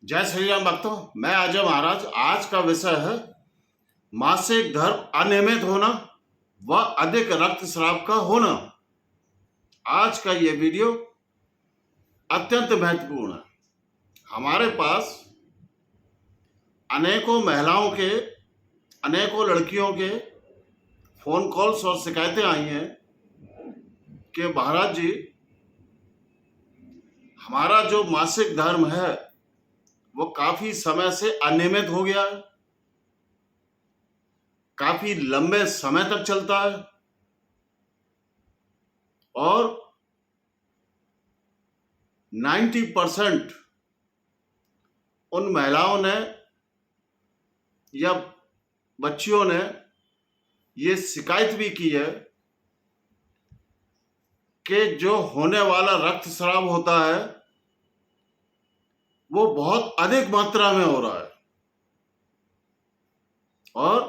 जय श्री राम भक्तों। मैं अजय महाराज। आज का विषय है मासिक धर्म अनियमित होना व अधिक रक्तस्राव का होना। आज का ये वीडियो अत्यंत महत्वपूर्ण है। हमारे पास अनेकों महिलाओं के, अनेकों लड़कियों के फोन कॉल्स और शिकायतें आई हैं कि महाराज जी, हमारा जो मासिक धर्म है वो काफी समय से अनियमित हो गया है, काफी लंबे समय तक चलता है और 90% उन महिलाओं ने या बच्चियों ने ये शिकायत भी की है कि जो होने वाला रक्तस्राव होता है वो बहुत अधिक मात्रा में हो रहा है और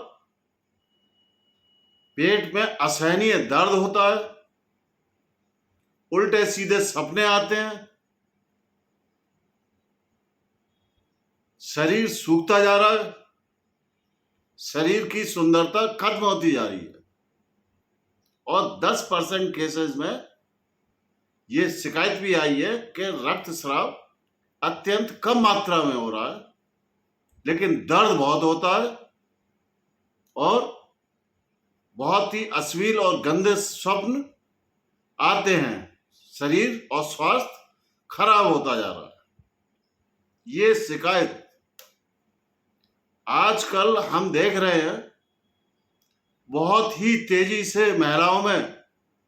पेट में असहनीय दर्द होता है, उल्टे सीधे सपने आते हैं, शरीर सूखता जा रहा है, शरीर की सुंदरता खत्म होती जा रही है और 10% केसेस में ये शिकायत भी आई है कि रक्तस्राव अत्यंत कम मात्रा में हो रहा है लेकिन दर्द बहुत होता है और बहुत ही अश्लील और गंदे स्वप्न आते हैं। शरीर और स्वास्थ्य खराब होता जा रहा है। ये शिकायत आजकल हम देख रहे हैं बहुत ही तेजी से महिलाओं में,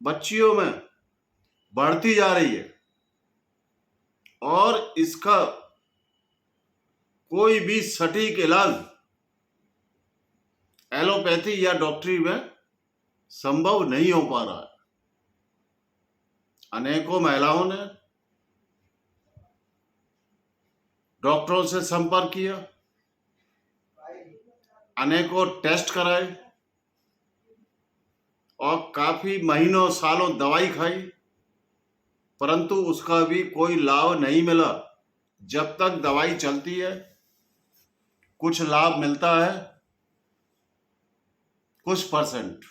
बच्चियों में बढ़ती जा रही है और इसका कोई भी सटीक इलाज एलोपैथी या डॉक्टरी में संभव नहीं हो पा रहा है। अनेकों महिलाओं ने डॉक्टरों से संपर्क किया, अनेकों टेस्ट कराए और काफी महीनों सालों दवाई खाई, परंतु उसका भी कोई लाभ नहीं मिला। जब तक दवाई चलती है कुछ लाभ मिलता है, कुछ परसेंट,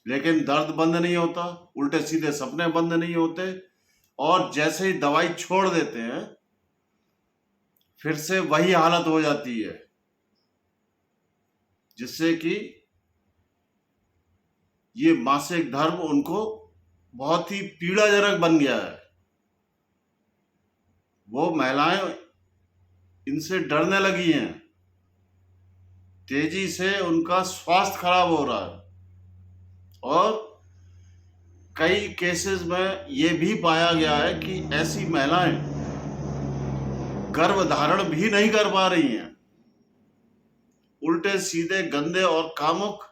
लेकिन दर्द बंद नहीं होता, उल्टे सीधे सपने बंद नहीं होते और जैसे ही दवाई छोड़ देते हैं फिर से वही हालत हो जाती है, जिससे कि ये मासिक धर्म उनको बहुत ही पीड़ाजनक बन गया है। वो महिलाएं इनसे डरने लगी हैं, तेजी से उनका स्वास्थ्य खराब हो रहा है और कई केसेस में ये भी पाया गया है कि ऐसी महिलाएं गर्भ धारण भी नहीं कर पा रही हैं। उल्टे सीधे गंदे और कामुक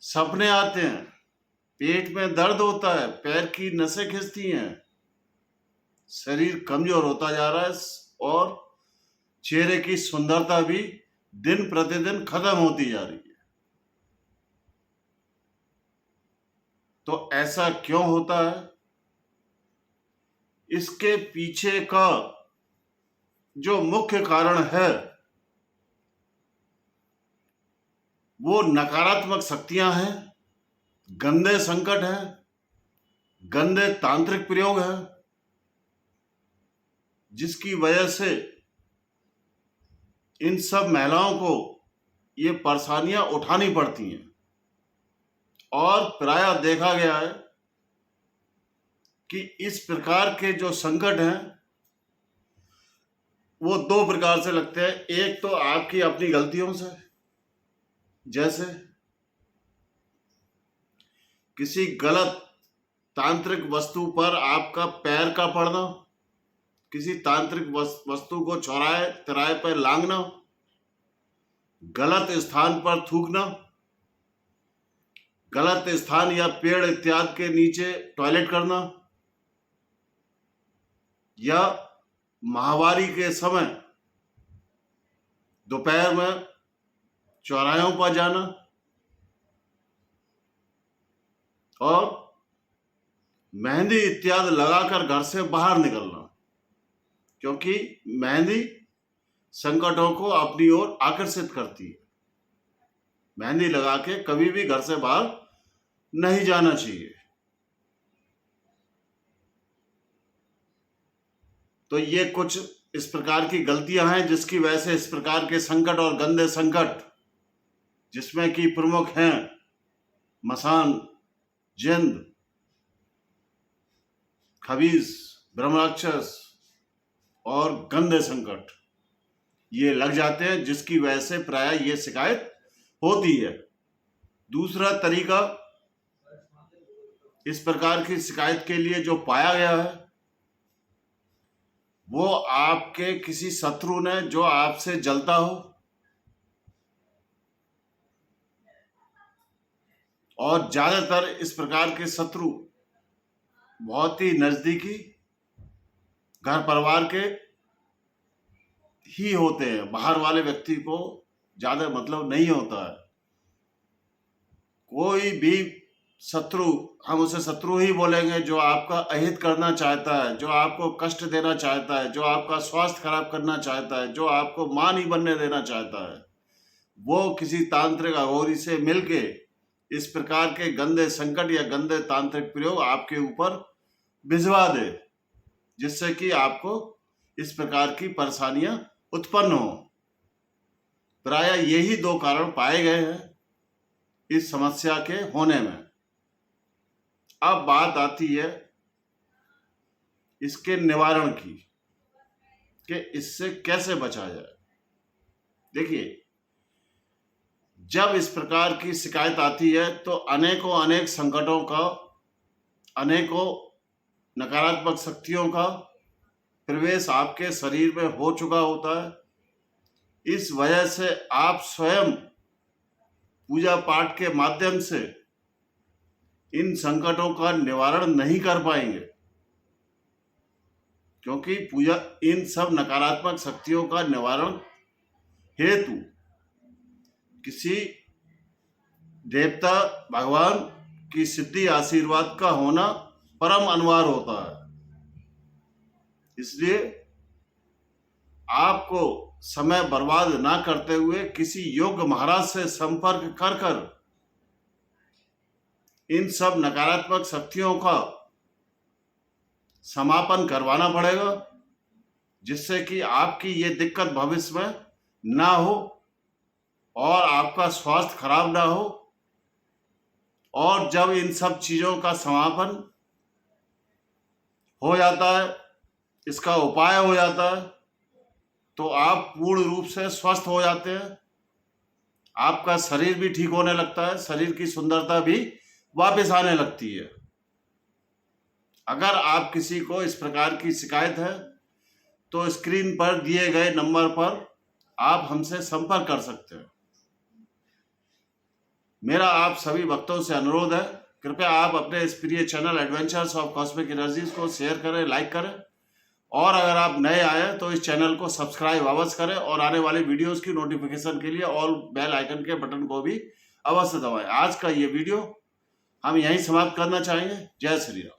सपने आते हैं, पेट में दर्द होता है, पैर की नसें खिंचती हैं, शरीर कमजोर होता जा रहा है और चेहरे की सुंदरता भी दिन प्रतिदिन खत्म होती जा रही है। तो ऐसा क्यों होता है? इसके पीछे का जो मुख्य कारण है वो नकारात्मक शक्तियां हैं, गंदे संकट हैं, गंदे तांत्रिक प्रयोग हैं, जिसकी वजह से इन सब महिलाओं को ये परेशानियां उठानी पड़ती हैं। और प्रायः देखा गया है कि इस प्रकार के जो संकट हैं वो दो प्रकार से लगते हैं। एक तो आपकी अपनी गलतियों से, जैसे किसी गलत तांत्रिक वस्तु पर आपका पैर का पड़ना, किसी तांत्रिक वस्तु को चौराहे तिराहे पर लांघना, गलत स्थान पर थूकना, गलत स्थान या पेड़ इत्यादि के नीचे टॉयलेट करना, या माहवारी के समय दोपहर में चौराहों पर जाना और मेहंदी इत्यादि लगाकर घर से बाहर निकलना। क्योंकि मेहंदी संकटों को अपनी ओर आकर्षित करती है। मेहंदी लगा के कभी भी घर से बाहर नहीं जाना चाहिए। तो ये कुछ इस प्रकार की गलतियां हैं जिसकी वजह से इस प्रकार के संकट और गंदे संकट, जिसमें कि प्रमुख हैं मसान, जिंद, खबीस, ब्रह्मराक्षस और गंदे संकट, ये लग जाते हैं, जिसकी वजह से प्राय ये शिकायत होती है। दूसरा तरीका इस प्रकार की शिकायत के लिए जो पाया गया है, वो आपके किसी शत्रु ने जो आपसे जलता हो और ज्यादातर इस प्रकार के शत्रु बहुत ही नजदीकी घर परिवार के ही होते हैं। बाहर वाले व्यक्ति को ज्यादा मतलब नहीं होता है। कोई भी शत्रु, हम उसे शत्रु ही बोलेंगे, जो आपका अहित करना चाहता है, जो आपको कष्ट देना चाहता है, जो आपका स्वास्थ्य खराब करना चाहता है, जो आपको मां नहीं बनने देना चाहता है, वो किसी तांत्रिक अघोरी से मिलके इस प्रकार के गंदे संकट या गंदे तांत्रिक प्रयोग आपके ऊपर भिजवा दे, जिससे कि आपको इस प्रकार की परेशानियां उत्पन्न हो। प्राय यही दो कारण पाए गए हैं इस समस्या के होने में। अब बात आती है इसके निवारण की, कि इससे कैसे बचा जाए। देखिए, जब इस प्रकार की शिकायत आती है तो अनेक संकटों का, अनेकों नकारात्मक शक्तियों का प्रवेश आपके शरीर में हो चुका होता है। इस वजह से आप स्वयं पूजा पाठ के माध्यम से इन संकटों का निवारण नहीं कर पाएंगे, क्योंकि पूजा इन सब नकारात्मक शक्तियों का निवारण हेतु किसी देवता भगवान की सिद्धि आशीर्वाद का होना परम अनिवार्य होता है। इसलिए आपको समय बर्बाद ना करते हुए किसी योग्य महाराज से संपर्क कर कर इन सब नकारात्मक शक्तियों का समापन करवाना पड़ेगा, जिससे कि आपकी ये दिक्कत भविष्य में ना हो और आपका स्वास्थ्य खराब ना हो। और जब इन सब चीजों का समापन हो जाता है, इसका उपाय हो जाता है, तो आप पूर्ण रूप से स्वस्थ हो जाते हैं। आपका शरीर भी ठीक होने लगता है, शरीर की सुंदरता भी वापस आने लगती है। अगर आप किसी को इस प्रकार की शिकायत है तो स्क्रीन पर दिए गए नंबर पर आप हमसे संपर्क कर सकते हैं। मेरा आप सभी भक्तों से अनुरोध है, कृपया आप अपने इस प्रिय channel adventures of cosmic energies को शेयर करें, लाइक करें, और अगर आप नए आए तो इस चैनल को सब्सक्राइब अवश्य करें और आने वाली वीडियोस की नोटिफिकेशन के लिए ऑल बेल आइकन के बटन को भी अवश्य दबाएं। आज का ये वीडियो हम यहीं समाप्त करना चाहेंगे। जय श्री राम।